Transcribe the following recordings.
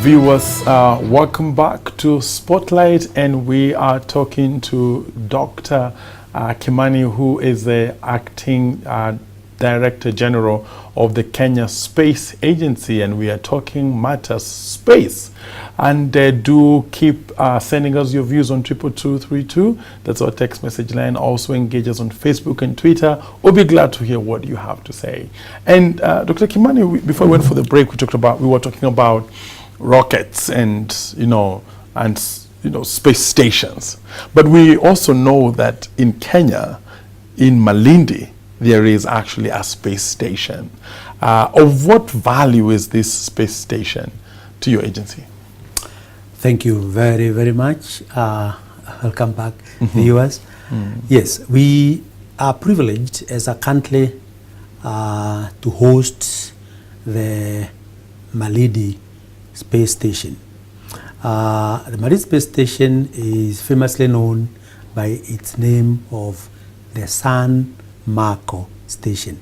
viewers, welcome back to Spotlight, and we are talking to Dr. Kimani, who is the acting Director General of the Kenya Space Agency, and we are talking matters space. And do keep sending us your views on 22232. That's our text message line. Also engage us on Facebook and Twitter. We'll be glad to hear what you have to say. And Dr. Kimani, before we went for the break, we were talking about rockets and space stations. But we also know that in Kenya, in Malindi, there is actually a space station. Of what value is this space station to your agency? Thank you very, very much. Welcome back, viewers. Yes, we are privileged as a country to host the Malindi Space Station. The Malindi Space Station is famously known by its name of the San Marco Station.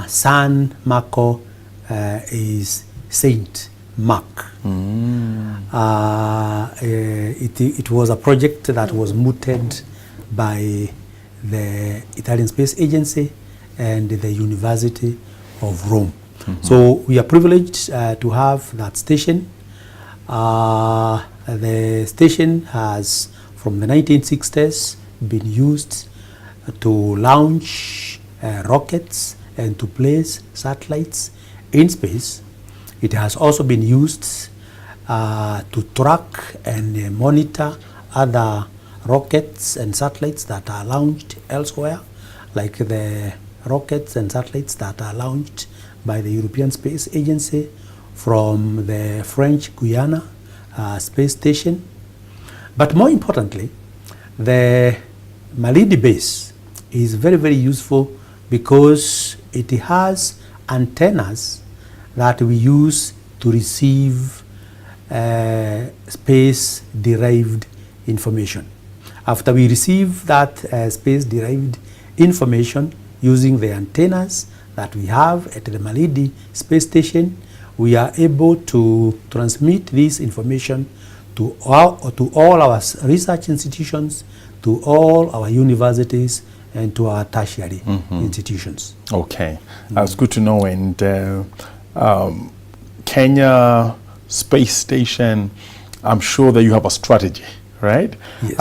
San Marco is Saint Mark. It was a project that was mooted by the Italian Space Agency and the University of Rome. So we are privileged to have that station. The station has, from the 1960s, been used to launch rockets and to place satellites in space. It has also been used to track and monitor other rockets and satellites that are launched elsewhere, like the rockets and satellites that are launched by the European Space Agency from the French Guiana space station. But more importantly, the Malindi base is very, very useful because it has antennas that we use to receive space-derived information. After we receive that space-derived information using the antennas that we have at the Malindi space station, we are able to transmit this information to all our research institutions, to all our universities, and to our tertiary institutions. Okay, that's good to know. And Kenya Space Station, I'm sure that you have a strategy, right? Yes.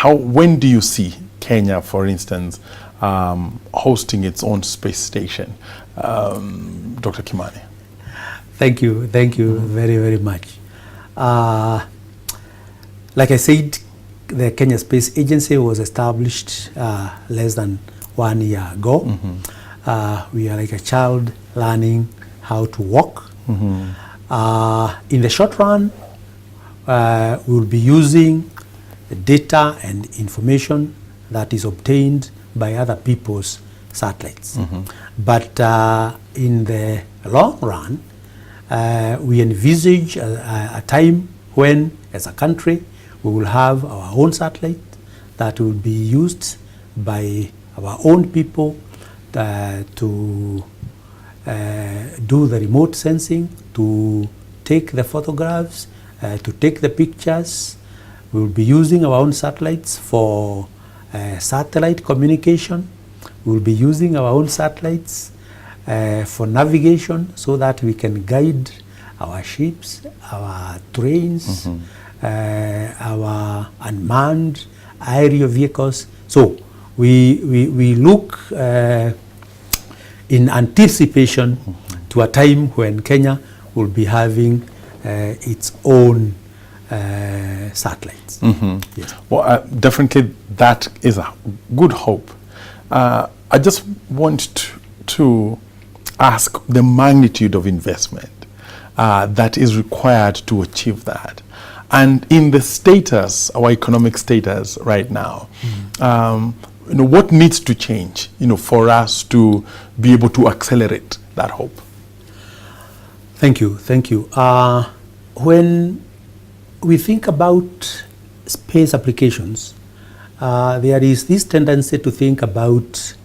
When do you see Kenya, for instance, hosting its own space station? Dr. Kimani. Thank you very, very much. Like I said, the Kenya Space Agency was established less than 1 year ago. We are like a child learning how to walk. In the short run, we will be using the data and information that is obtained by other people's satellites. But in the long run, we envisage a time when, as a country, we will have our own satellite that will be used by our own people to do the remote sensing, to take the photographs, to take the pictures. We will be using our own satellites for satellite communication. We will be using our own satellites for navigation so that we can guide our ships, our trains, our unmanned aerial vehicles. So we look in anticipation to a time when Kenya will be having its own satellites. Yes. Well, definitely that is a good hope. I just want to ask the magnitude of investment that is required to achieve that. And in the status, our economic status right now, what needs to change, for us to be able to accelerate that hope? Thank you. When we think about space applications, there is this tendency to think about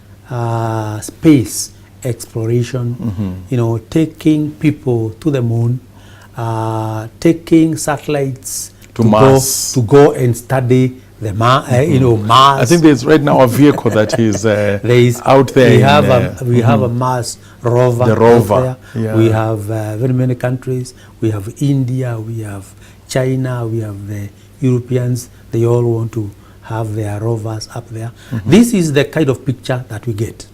space exploration, taking people to the moon, taking satellites to Mars. to go and study the Mars. I think there's right now a vehicle that is out there. We have a Mars rover. The rover. Out there. Yeah. We have very many countries. We have India. We have China. We have the Europeans. They all want to have their rovers up there. This is the kind of picture that we get.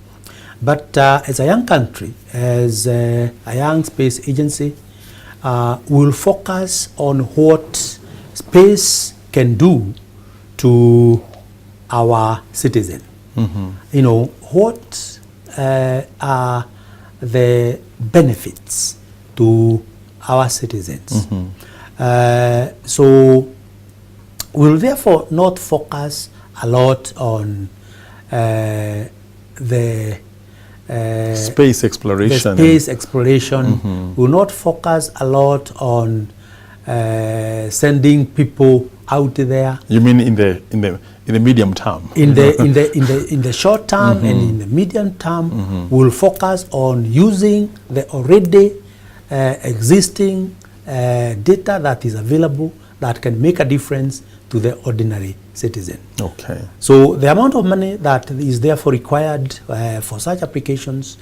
But as a young country, as a young space agency, we'll focus on what space can do to our citizen. What are the benefits to our citizens? So we'll therefore not focus a lot on the space exploration. We'll not focus a lot on sending people out there. You mean in the medium term? In the short term and in the medium term, we'll focus on using the already existing data that is available that can make a difference to the ordinary citizen. Okay. So the amount of money that is therefore required for such applications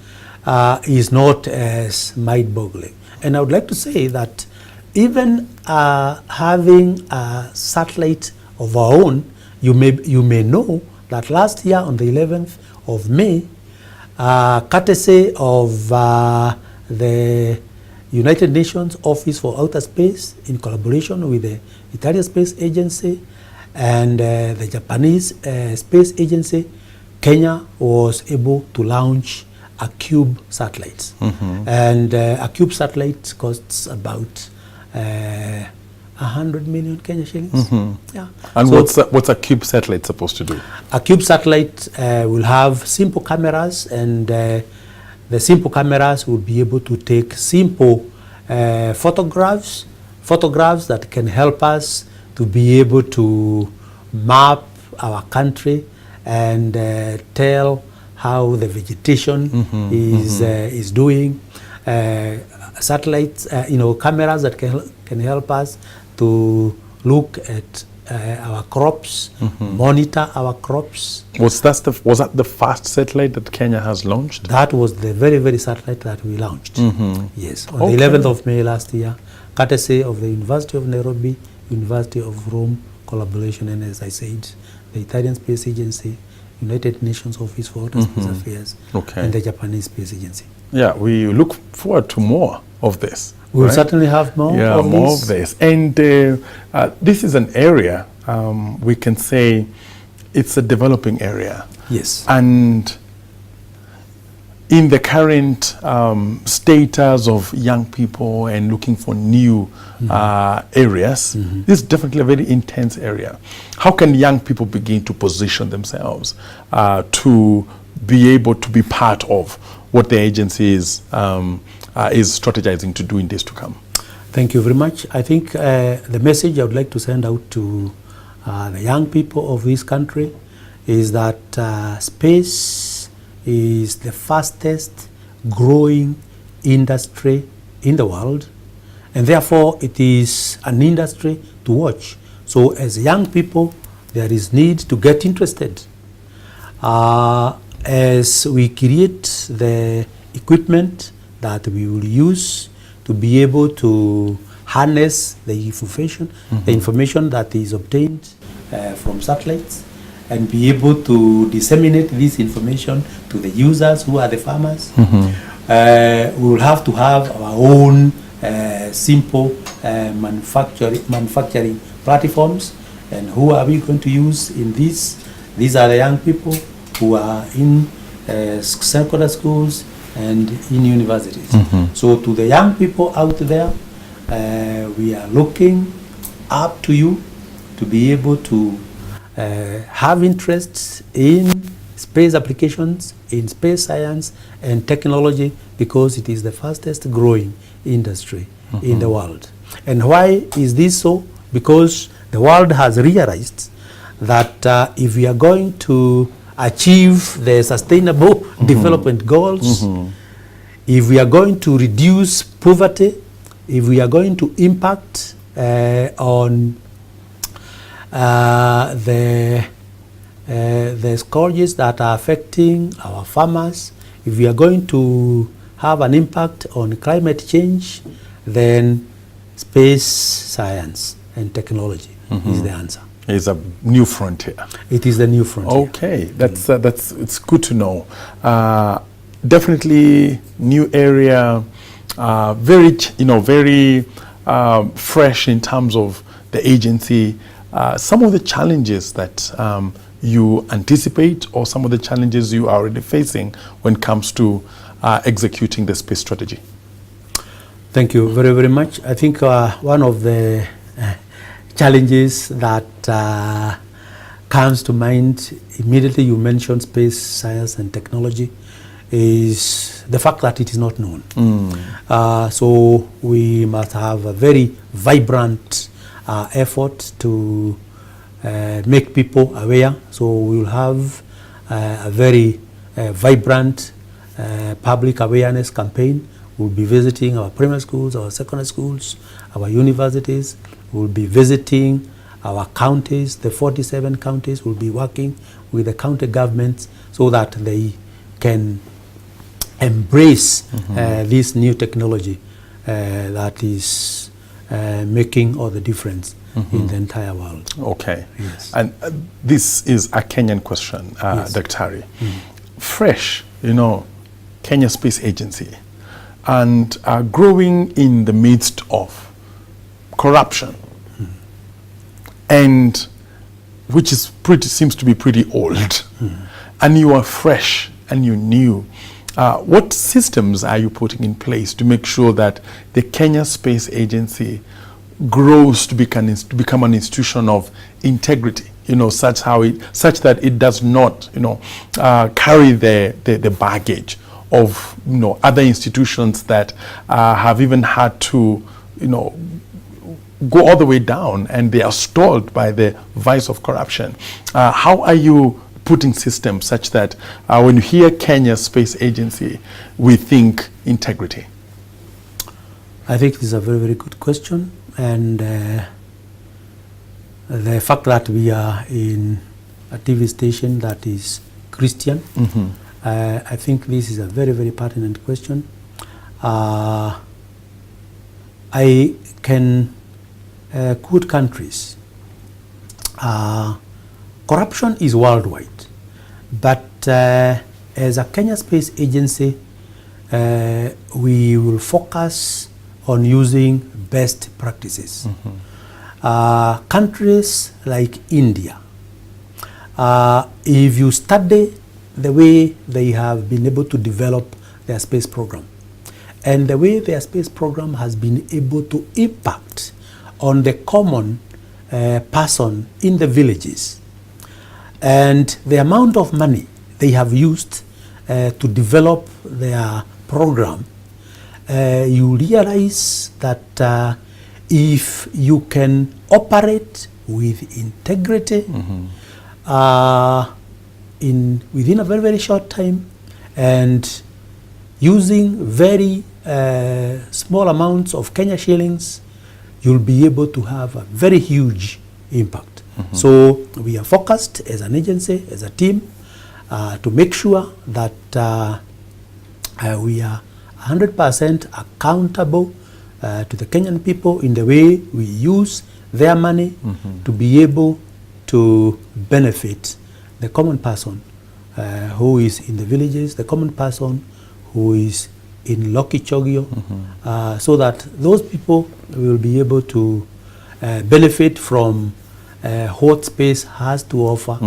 is not as mind-boggling. And I would like to say that even having a satellite of our own, you may know that last year on the 11th of May, courtesy of the United Nations Office for Outer Space in collaboration with the Italian Space Agency and the Japanese Space Agency, Kenya was able to launch a CUBE satellite. And a CUBE satellite costs about 100 million Kenya shillings. Yeah. And so what's a CUBE satellite supposed to do? A CUBE satellite will have simple cameras, and the simple cameras will be able to take simple photographs that can help us to be able to map our country and tell how the vegetation is doing. Satellites, cameras that can help us to look at our crops, monitor our crops. Was that the first satellite that Kenya has launched? That was the very, very satellite that we launched. Yes, on the 11th of May last year, courtesy of the University of Nairobi, University of Rome collaboration, and as I said, the Italian Space Agency, United Nations Office for Outer Space Affairs, and the Japanese Space Agency. Yeah, we look forward to more of this. We'll certainly have more of this. And this is an area, we can say, it's a developing area. Yes. And in the current status of young people and looking for new areas, this is definitely a very intense area. How can young people begin to position themselves to be able to be part of what the agency is strategizing to do in days to come? Thank you very much. I think the message I would like to send out to the young people of this country is that space is the fastest growing industry in the world, and therefore it is an industry to watch. So as young people, there is need to get interested. As we create the equipment that we will use to be able to harness the information that is obtained from satellites, and be able to disseminate this information to the users who are the farmers. We will have to have our own simple manufacturing platforms. And who are we going to use in this? These are the young people who are in secondary schools and in universities. So to the young people out there, we are looking up to you to be able to have interests in space applications, in space science and technology, because it is the fastest growing industry in the world. And why is this so? Because the world has realized that if we are going to achieve the sustainable development goals, if we are going to reduce poverty, if we are going to impact on the scourges that are affecting our farmers, if we are going to have an impact on climate change, then space science and technology is the answer. It's a new frontier. It is the new frontier. Okay, that's it's good to know. Definitely new area, very fresh in terms of the agency. Some of the challenges that you anticipate, or some of the challenges you are already facing when it comes to executing the space strategy. Thank you very, very much. I think one of the challenges that comes to mind immediately you mentioned space science and technology is the fact that it is not known. So we must have a very vibrant effort to make people aware. So we will have a very vibrant public awareness campaign. We'll be visiting our primary schools, our secondary schools, our universities. We'll be visiting our counties, the 47 counties. We'll be working with the county governments so that they can embrace this new technology that is making all the difference in the entire world. Okay. Yes. And this is a Kenyan question, Yes. Dr. Hari. Fresh, Kenya Space Agency, and growing in the midst of corruption, and which is seems to be pretty old, and you are fresh and you're new. What systems are you putting in place to make sure that the Kenya Space Agency grows to become an institution of integrity, such that it does not, carry the baggage of, other institutions that have even had to, go all the way down, and they are stalled by the vice of corruption? How are you putting systems such that when you hear Kenya Space Agency, we think integrity? I think this is a very, very good question. And the fact that we are in a TV station that is Christian, I think this is a very, very pertinent question. I can quote countries. Corruption is worldwide, but as a Kenya Space Agency, we will focus on using best practices. Countries like India, if you study the way they have been able to develop their space program, and the way their space program has been able to impact on the common person in the villages, and the amount of money they have used to develop their program, you realize that if you can operate with integrity within a very, very short time, and using very small amounts of Kenya shillings, you'll be able to have a very huge impact. So we are focused as an agency, as a team, to make sure that we are 100% accountable to the Kenyan people in the way we use their money to be able to benefit the common person who is in the villages, the common person who is in Lokichogio, so that those people will be able to benefit from what space has to offer.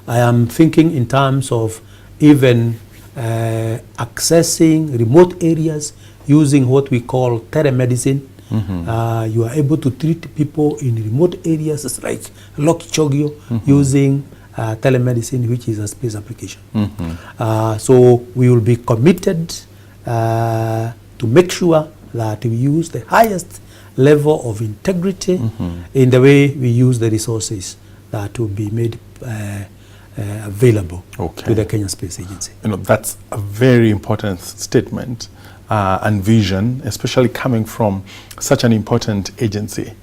I am thinking in terms of even accessing remote areas using what we call telemedicine. You are able to treat people in remote areas like Lokichogio using telemedicine, which is a space application. So we will be committed to make sure that we use the highest level of integrity in the way we use the resources that will be made available to the Kenya Space Agency. That's a very important statement. and vision, especially coming from such an important agency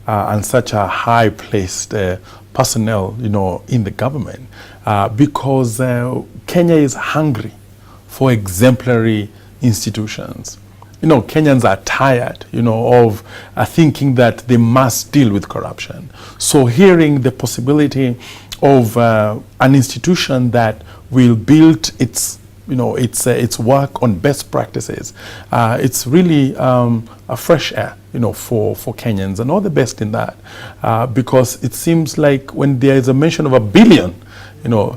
and such a high-placed personnel, in the government, because Kenya is hungry for exemplary institutions. Kenyans are tired, of thinking that they must deal with corruption. So hearing the possibility of an institution that will build its work on best practices, it's really a fresh air, for Kenyans, and all the best in that, because it seems like when there is a mention of $1 billion,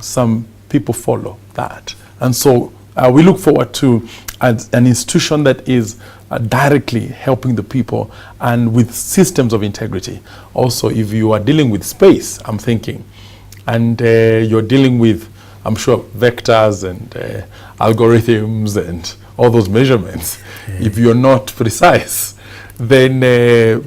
some people follow that, and so we look forward to an institution that is directly helping the people and with systems of integrity. Also, if you are dealing with space, I'm thinking, and you're dealing with, I'm sure, vectors and algorithms and all those measurements, if you're not precise, then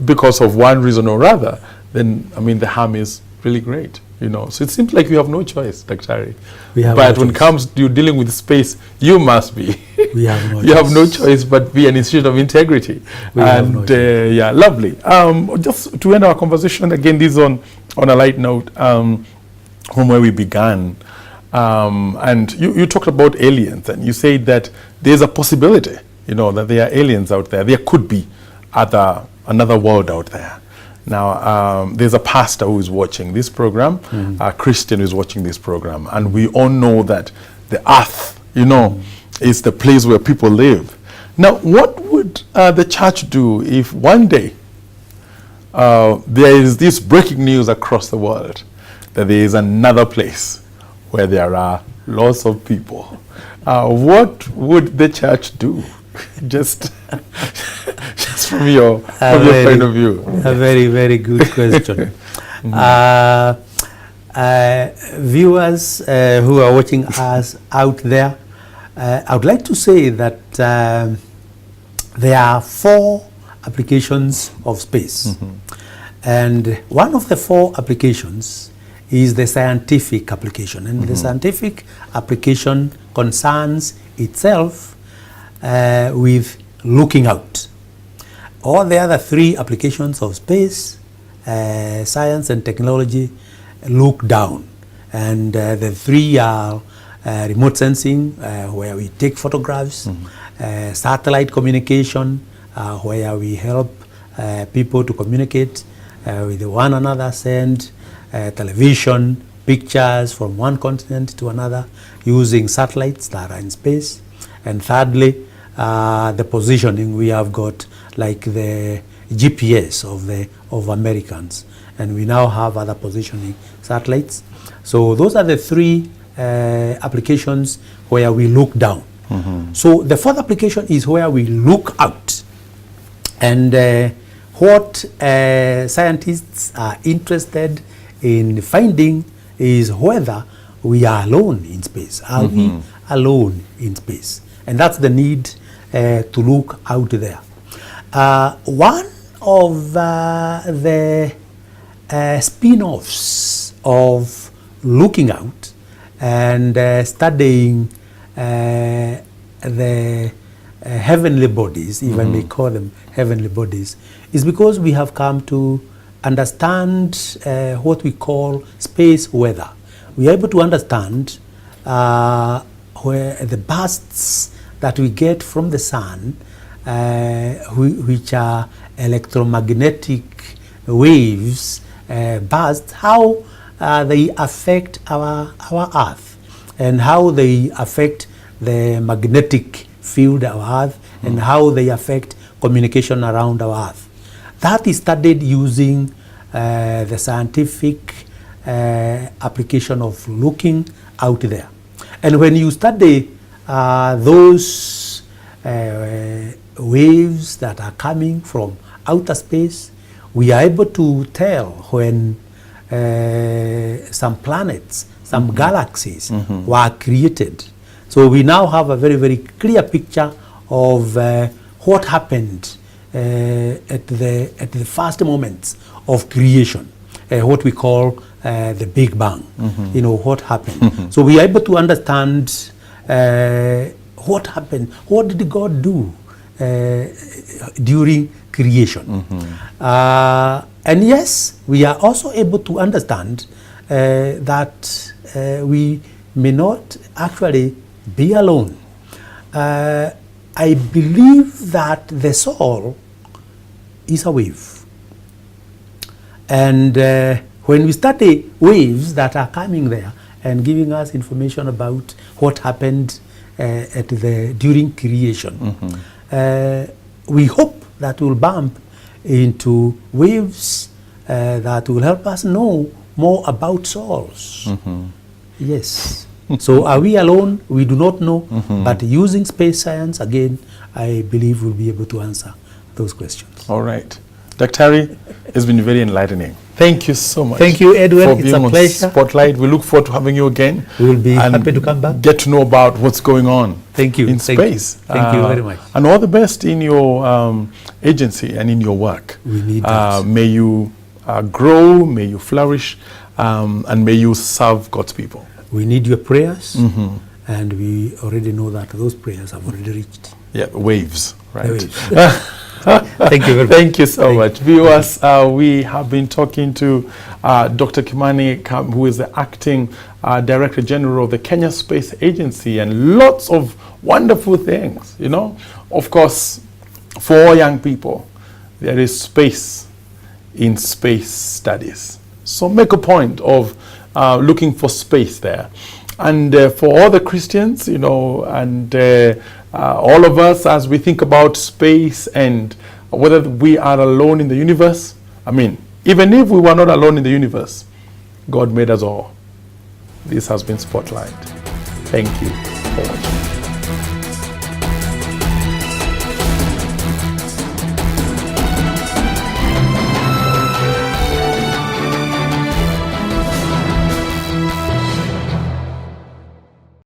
because of one reason or other, then, the harm is really great. So it seems like you have no choice, Dr. But when it comes to you dealing with space, you must be. We have no you have no choice but be an institution of integrity. Yeah, lovely. Just to end our conversation, again, this is on a light note, from where we began. And you talked about aliens, and you said that there's a possibility, that there are aliens out there. There could be another world out there. Now, there's a pastor who is watching this program, a Christian who is watching this program, and we all know that the earth, is the place where people live. Now, what would the church do if one day there is this breaking news across the world that there is another place where there are lots of people? What would the church do? just from your point of view. A very, very good question. Viewers who are watching us out there, I would like to say that there are 4 applications of space. And one of the 4 applications is the scientific application. And the scientific application concerns itself with looking out. All the other 3 applications of space, science and technology, look down. And the 3 are remote sensing, where we take photographs, satellite communication, where we help people to communicate with one another, send television, pictures from one continent to another using satellites that are in space. And thirdly, the positioning. We have got like the GPS of Americans, and we now have other positioning satellites. So those are the 3 applications where we look down. So the 4th application is where we look out. And what scientists are interested in finding is whether we are alone in space. Are we alone in space? And that's the need to look out there. One of the spin-offs of looking out and studying the heavenly bodies, if I may call them heavenly bodies, is because we have come to understand what we call space weather. We are able to understand where the bursts that we get from the sun, which are electromagnetic waves, bursts, how they affect our Earth, and how they affect the magnetic field of our Earth, and how they affect communication around our Earth. That is studied using the scientific application of looking out there. And when you study those waves that are coming from outer space, we are able to tell when some planets, some galaxies were created. So we now have a very, very clear picture of what happened at the first moments of creation, what we call the Big Bang. You know, what happened. So we are able to understand what happened. What did God do during creation. And yes, we are also able to understand that we may not actually be alone. I believe that the soul is a wave. And when we study waves that are coming there and giving us information about what happened during creation, we hope that we'll bump into waves that will help us know more about souls. Yes. So are we alone? We do not know. But using space science, again, I believe we'll be able to answer those questions. All right. Dr. Harry, it's been very enlightening. Thank you so much. Thank you, Edwin. For it's being a on pleasure. Spotlight. We look forward to having you again. We will be happy to come back. Get to know about what's going on. Thank you. In space. Thank you very much. And all the best in your agency and in your work. We need that. May you grow, may you flourish, and may you serve God's people. We need your prayers, and we already know that those prayers have already reached. Yeah, waves, right? Waves. Thank you very much. Thank you so much. Viewers, we have been talking to Dr. Kimani, who is the acting Director General of the Kenya Space Agency, and lots of wonderful things, you know. Of course, for all young people, there is space in space studies. So make a point of looking for space there. And for all the Christians, you know, and all of us, as we think about space and whether we are alone in the universe, I mean, even if we were not alone in the universe, God made us all. This has been Spotlight. Thank you for watching.